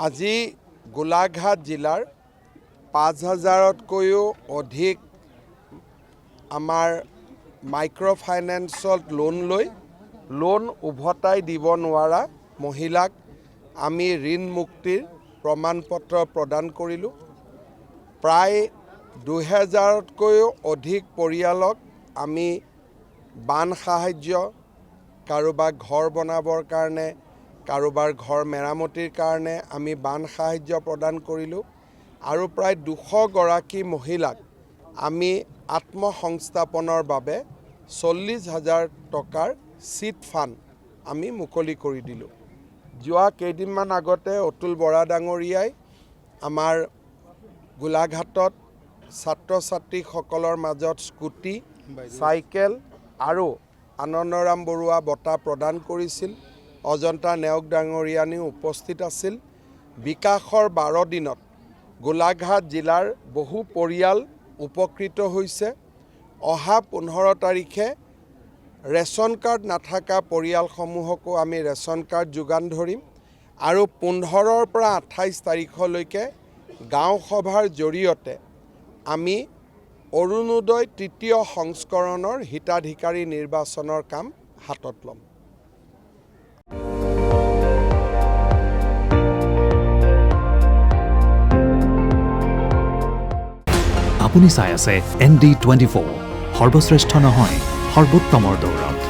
আজি গোলাঘাট জিলাৰ ৫,০০০তকৈও অধিক আমাৰ মাইক্ৰ' ফাইনেন্সত লোন উভতাই দিব নোৱাৰা মহিলাক আমি ঋণ মুক্তিৰ প্ৰমাণপত্ৰ প্ৰদান কৰিলোঁ। প্ৰায় ২,০০০তকৈও অধিক পৰিয়ালক আমি বান সাহায্য, কাৰোবাক ঘৰ বনাবৰ কাৰণে, কাৰোবাৰ ঘৰ মেৰামতিৰ কাৰণে আমি বান সাহায্য প্ৰদান কৰিলোঁ আৰু প্ৰায় ২০০গৰাকী মহিলাক আমি আত্মসংস্থাপনৰ বাবে ৪০,০০০ টকাৰ চিট ফাণ্ড আমি মুকলি কৰি দিলোঁ। যোৱা কেইদিনমান আগতে অতুল বৰা ডাঙৰীয়াই আমাৰ গোলাঘাটত ছাত্ৰ ছাত্ৰীসকলৰ মাজত স্কুটি, চাইকেল আৰু আনন্দৰাম বৰুৱা বঁটা প্ৰদান কৰিছিল। অজন্তা নেওগ ডাঙৰীয়ানীও উপস্থিত আছিল। বিকাশৰ ১২ দিনত গোলাঘাট জিলাৰ বহু পৰিয়াল উপকৃত হৈছে। অহা ১৫ তাৰিখে ৰেচন কাৰ্ড নাথাকা পৰিয়ালসমূহকো আমি ৰেচন কাৰ্ড যোগান ধৰিম আৰু ১৫ৰ পৰা ২৮ তাৰিখলৈকে গাঁও সভাৰ জৰিয়তে আমি অৰুণোদয় তৃতীয় সংস্কৰণৰ হিতাধিকাৰী নিৰ্বাচনৰ কাম হাতত ল'ম। আপুনি চাই আছে ND24, সৰ্বশ্ৰেষ্ঠ নহয় সৰ্বোত্তমৰ দৌৰত।